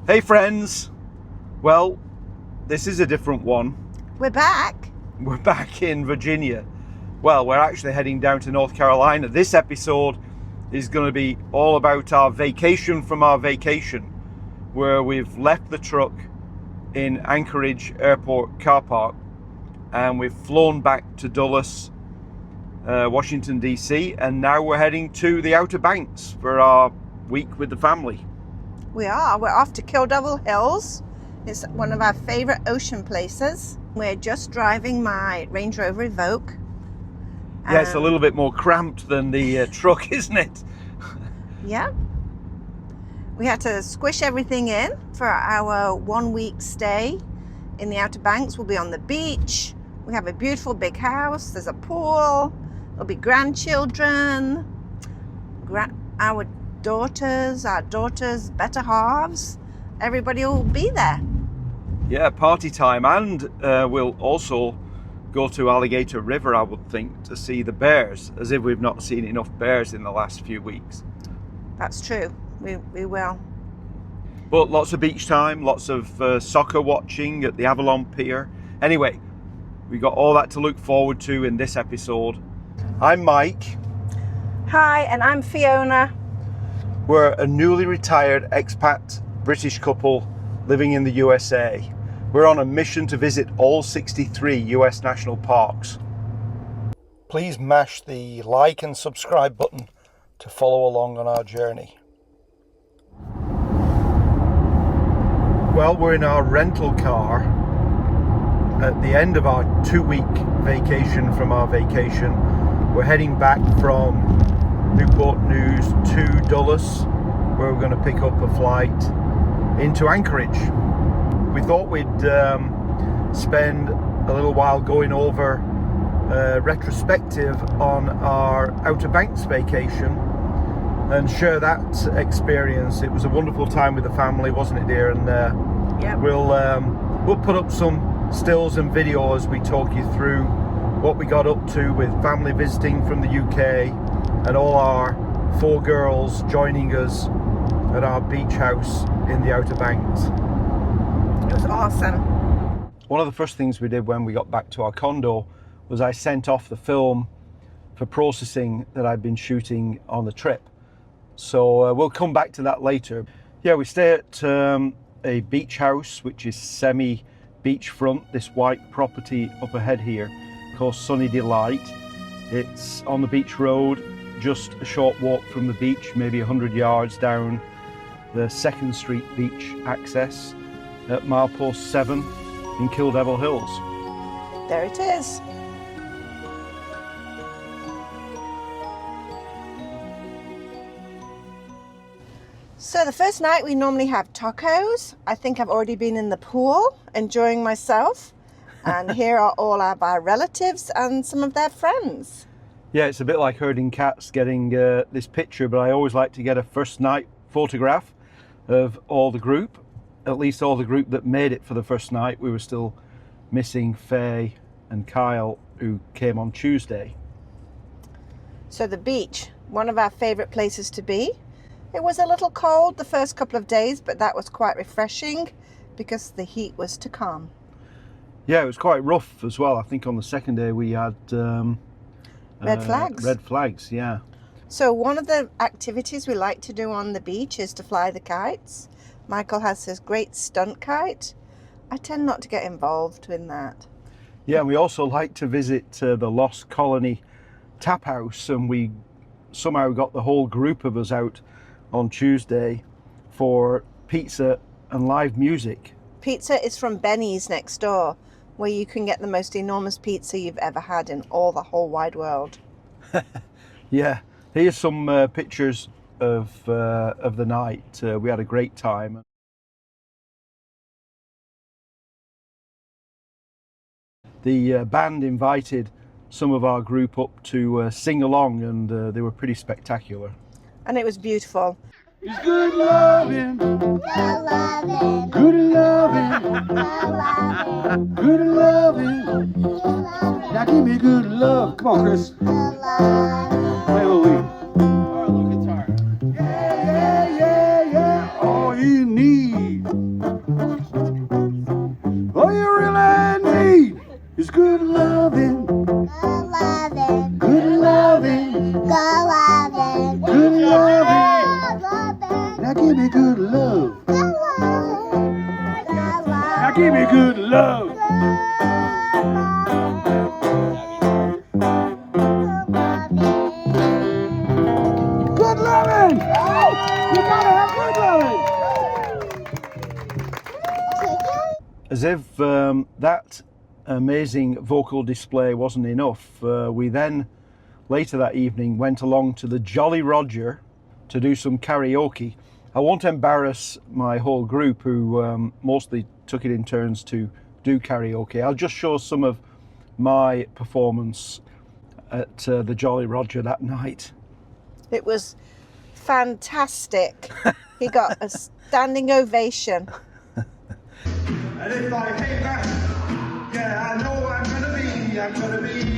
Hey friends, well, this is a different one. We're back. We're back in Virginia. Well, we're actually heading down to North Carolina. This episode is going to be all about our vacation from our vacation, where we've left the truck in Anchorage Airport car park and we've flown back to Dulles, Washington DC, and now we're heading to the Outer Banks for our week with the family. We're off to Kill Devil Hills. It's one of our favorite ocean places. We're just driving my Range Rover Evoque. Yeah, it's a little bit more cramped than the truck, isn't it? Yeah. We had to squish everything in for our 1 week stay in the Outer Banks. We'll be on the beach. We have a beautiful big house. There's a pool. There'll be grandchildren. Our daughters, better halves. Everybody will be there. Yeah, party time. And we'll also go to Alligator River, I would think, to see the bears, as if we've not seen enough bears in the last few weeks. That's true. We will. But lots of beach time, lots of soccer watching at the Avelon Pier. Anyway, we got all that to look forward to in this episode. I'm Mike. Hi, and I'm Fiona. We're a newly retired expat British couple living in the USA. We're on a mission to visit all 63 US national parks. Please mash the like and subscribe button to follow along on our journey. Well, we're in our rental car at the end of our 2-week vacation from our vacation. We're heading back from Newport News to Dulles, where we're going to pick up a flight into Anchorage. We thought we'd spend a little while going over a retrospective on our Outer Banks vacation and share that experience. It was a wonderful time with the family, wasn't it, dear? And Yep. we'll put up some stills and video as we talk you through what we got up to with family visiting from the UK and all our 4 girls joining us at our beach house in the Outer Banks. It was awesome. One of the first things we did when we got back to our condo was I sent off the film for processing that I'd been shooting on the trip. So we'll come back to that later. Yeah, we stay at a beach house, which is semi-beachfront, this white property up ahead here called Sunny Delight. It's on the beach road, just a short walk from the beach, maybe 100 yards down the 2nd Street beach access at milepost 7 in Kill Devil Hills. There it is. So the first night we normally have tacos. I think I've already been in the pool enjoying myself. And here are all of our relatives and some of their friends. Yeah, it's a bit like herding cats getting this picture, but I always like to get a first night photograph of all the group, at least all the group that made it for the first night. We were still missing Faye and Kyle, who came on Tuesday. So the beach, one of our favourite places to be. It was a little cold the first couple of days, but that was quite refreshing because the heat was to come. Yeah, it was quite rough as well. I think on the second day we had Red flags. Red flags, yeah. So one of the activities we like to do on the beach is to fly the kites. Michael has his great stunt kite. I tend not to get involved in that. Yeah, and we also like to visit the Lost Colony Taphouse, and we somehow got the whole group of us out on Tuesday for pizza and live music. Pizza is from Benny's next door, where you can get the most enormous pizza you've ever had in all the whole wide world. Yeah, here's some pictures of the night. We had a great time. The band invited some of our group up to sing along, and they were pretty spectacular. And it was beautiful. It's good loving, good loving, good loving, good loving. Now give me good love. Come on, Chris. Play a little lead. Or a little guitar. Yeah, yeah, yeah, yeah. All you need Now give me good love. Now give me good love. Good loving. You gotta have good loving. As if that amazing vocal display wasn't enough, we then later that evening went along to the Jolly Roger to do some karaoke. I won't embarrass my whole group who mostly took it in turns to do karaoke. I'll just show some of my performance at the Jolly Roger that night. It was fantastic. He got a standing ovation. And if I came back, yeah, I know I'm gonna be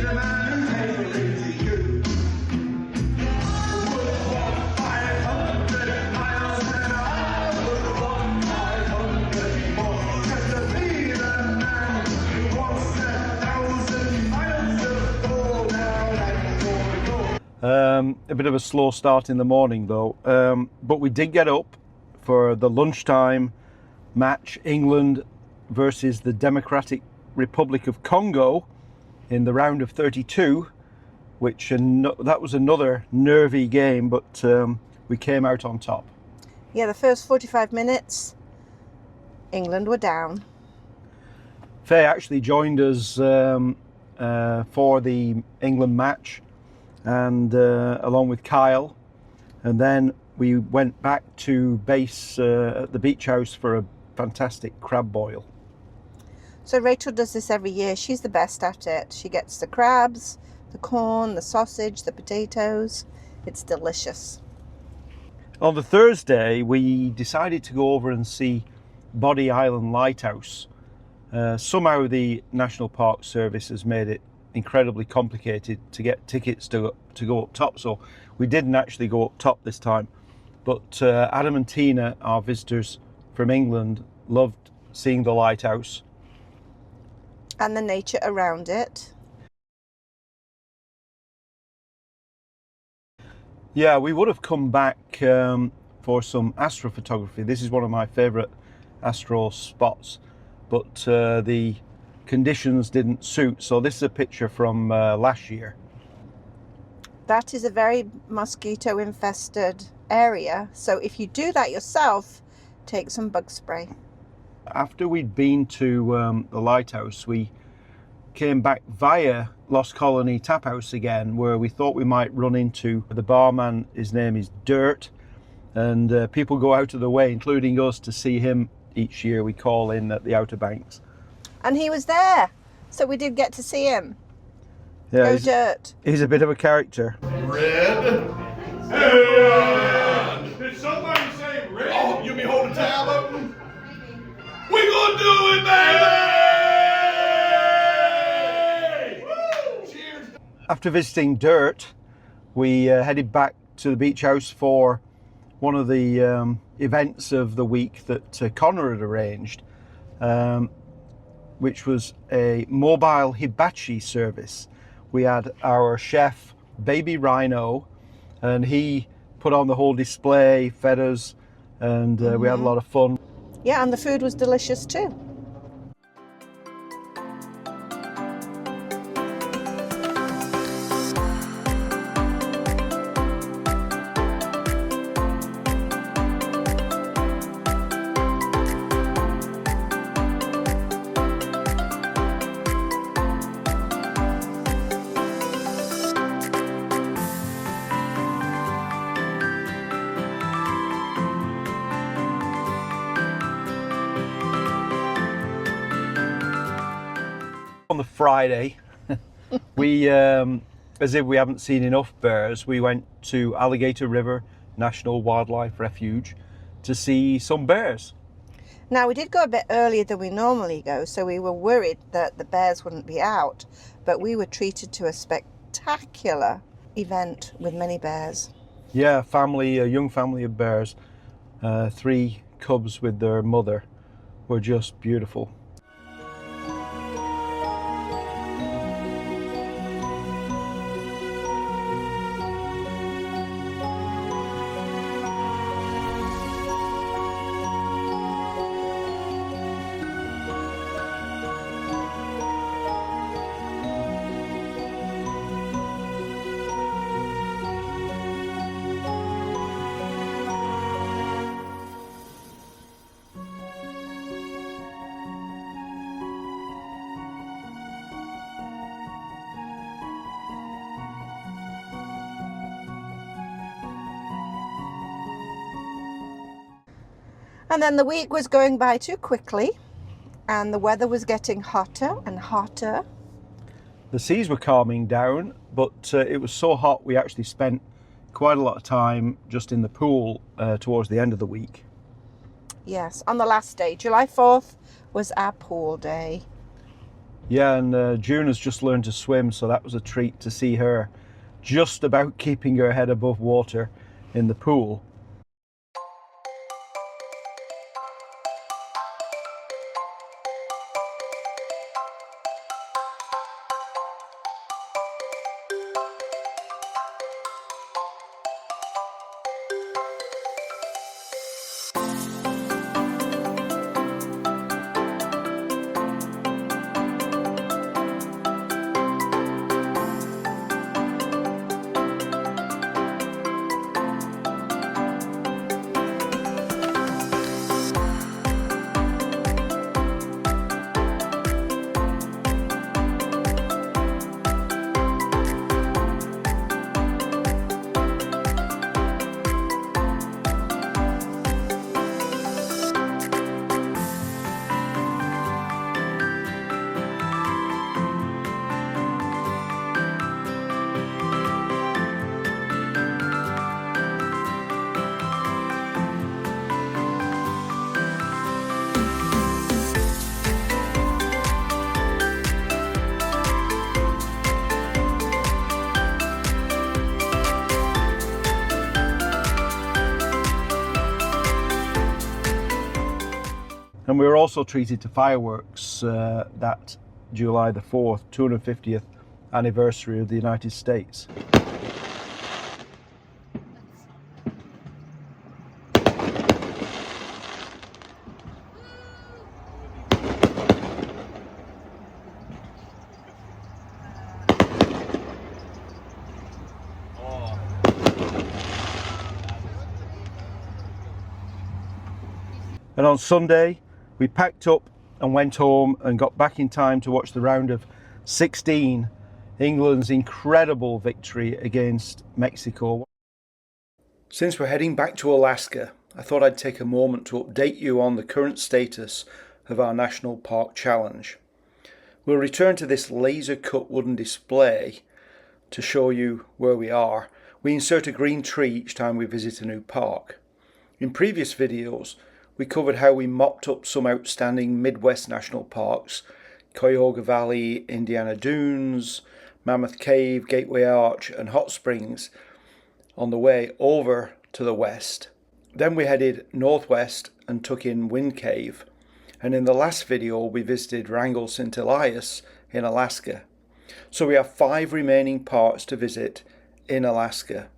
the man who came to you. Would walk 500 miles and I would walk 500 more just to be the man who walks 1,000 miles of gold down at your door. A bit of a slow start in the morning though, but we did get up for the lunchtime match, England versus the Democratic Republic of Congo in the round of 32, which that was another nervy game, but we came out on top. Yeah, the first 45 minutes, England were down. Faye actually joined us for the England match, and along with Kyle, and then we went back to base at the beach house for a fantastic crab boil. So Rachel does this every year. She's the best at it. She gets the crabs, the corn, the sausage, the potatoes. It's delicious. On the Thursday, we decided to go over and see Bodie Island Lighthouse. Somehow the National Park Service has made it incredibly complicated to get tickets to go up top, so we didn't actually go up top this time. But Adam and Tina, our visitors from England, loved seeing the lighthouse. And the nature around it. Yeah, we would have come back for some astrophotography. This is one of my favourite astro spots, but the conditions didn't suit. So this is a picture from last year. That is a very mosquito infested area. So if you do that yourself, take some bug spray. After we'd been to the lighthouse, we came back via Lost Colony Taphouse again, where we thought we might run into the barman. His name is Dirt, and people go out of the way, including us, to see him each year. We call in at the Outer Banks. And he was there, so we did get to see him. Yeah, Go Dirt. he's a bit of a character. Red. And did somebody say red? Oh, you be holding tab open? We gonna do it, baby! Woo! Cheers. After visiting Dirt, we headed back to the beach house for one of the events of the week that Connor had arranged, which was a mobile hibachi service. We had our chef, Baby Rhino, and he put on the whole display, fed us, and we had a lot of fun. Yeah, and the food was delicious too. On the Friday, we, as if we haven't seen enough bears, we went to Alligator River National Wildlife Refuge to see some bears. Now, we did go a bit earlier than we normally go, so we were worried that the bears wouldn't be out, but we were treated to a spectacular event with many bears. Yeah, a young family of bears, 3 cubs with their mother, were just beautiful. And then the week was going by too quickly, and the weather was getting hotter and hotter. The seas were calming down, but it was so hot we actually spent quite a lot of time just in the pool towards the end of the week. Yes, on the last day, July 4th was our pool day. Yeah, and June has just learned to swim, so that was a treat to see her just about keeping her head above water in the pool. And we were also treated to fireworks that July the 4th, 250th anniversary of the United States. And on Sunday, we packed up and went home and got back in time to watch the round of 16, England's incredible victory against Mexico. Since we're heading back to Alaska, I thought I'd take a moment to update you on the current status of our National Park Challenge. We'll return to this laser-cut wooden display to show you where we are. We insert a green tree each time we visit a new park. In previous videos, we covered how we mopped up some outstanding Midwest national parks, Cuyahoga Valley, Indiana Dunes, Mammoth Cave, Gateway Arch and Hot Springs on the way over to the west. Then we headed northwest and took in Wind Cave, and in the last video we visited Wrangell St. Elias in Alaska. So we have 5 remaining parks to visit in Alaska.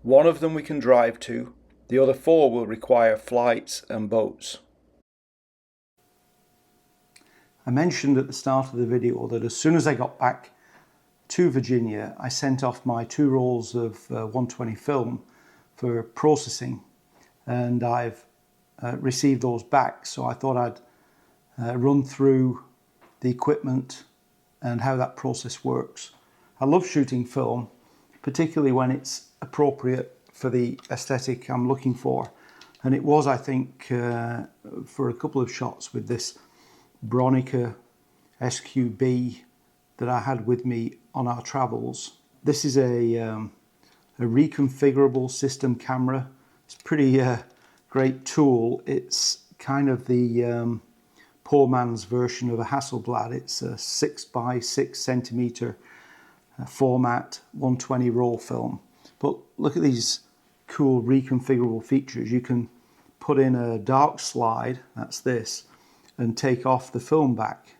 One of them we can drive to. The other 4 will require flights and boats. I mentioned at the start of the video that as soon as I got back to Virginia, I sent off my 2 rolls of 120 film for processing, and I've received those back. So I thought I'd run through the equipment and how that process works. I love shooting film, particularly when it's appropriate for the aesthetic I'm looking for, and it was, I think, for a couple of shots with this Bronica SQB that I had with me on our travels. This is a reconfigurable system camera. It's a pretty great tool. It's kind of the poor man's version of a Hasselblad. It's a 6x6 centimeter format 120 roll film. But look at these cool reconfigurable features. You can put in a dark slide, that's this, and take off the film back,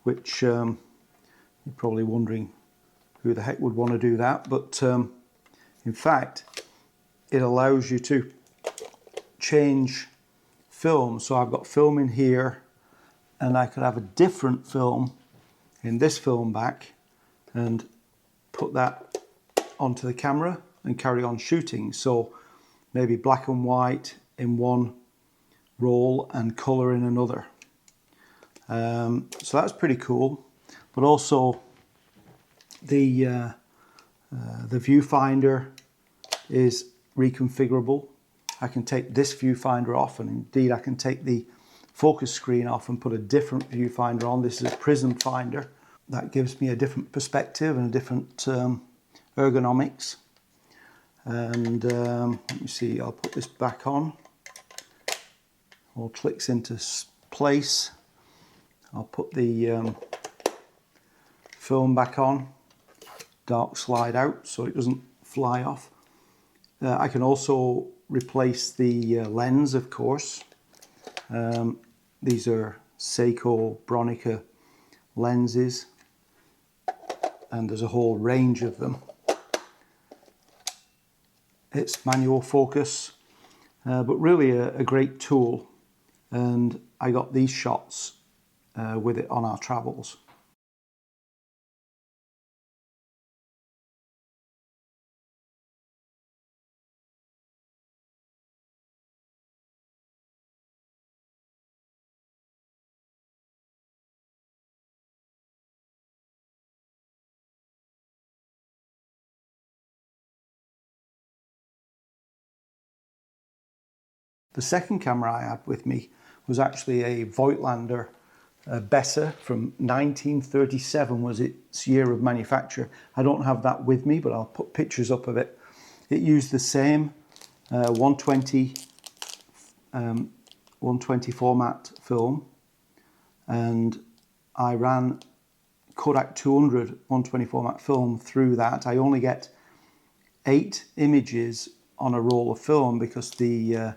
which you're probably wondering who the heck would want to do that, but in fact it allows you to change film. So I've got film in here, and I could have a different film in this film back and put that onto the camera and carry on shooting. So maybe black and white in one roll and colour in another. So that's pretty cool. But also the viewfinder is reconfigurable. I can take this viewfinder off, and indeed I can take the focus screen off and put a different viewfinder on. This is a prism finder. That gives me a different perspective and a different ergonomics. And let me see, I'll put this back on. All clicks into place. I'll put the film back on. Dark slide out so it doesn't fly off. I can also replace the lens, of course. These are Seiko Bronica lenses, and there's a whole range of them. It's manual focus, but really a great tool, and I got these shots with it on our travels. The second camera I had with me was actually a Voigtlander Bessa from 1937 was its year of manufacture. I don't have that with me, but I'll put pictures up of it. It used the same 120 format film, and I ran Kodak 200 120 format film through that. I only get 8 images on a roll of film because the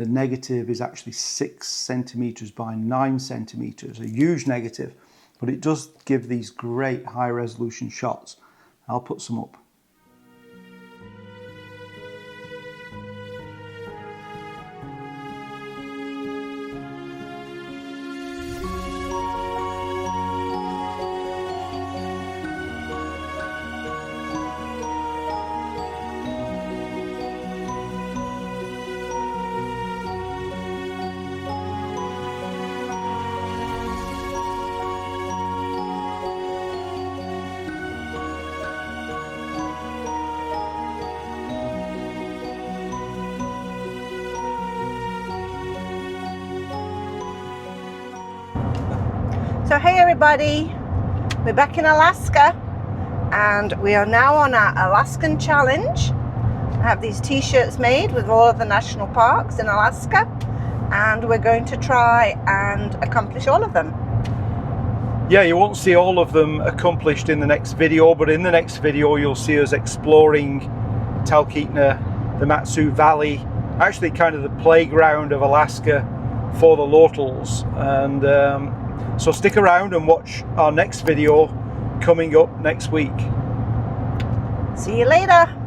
negative is actually 6 centimeters by 9 centimeters, a huge negative, but it does give these great high resolution shots. I'll put some up. So hey everybody, we're back in Alaska and we are now on our Alaskan challenge. I have these t-shirts made with all of the national parks in Alaska, and we're going to try and accomplish all of them. Yeah, you won't see all of them accomplished in the next video, but in the next video you'll see us exploring Talkeetna, the Matsu Valley, actually kind of the playground of Alaska for the locals. And so stick around and watch our next video coming up next week. See you later.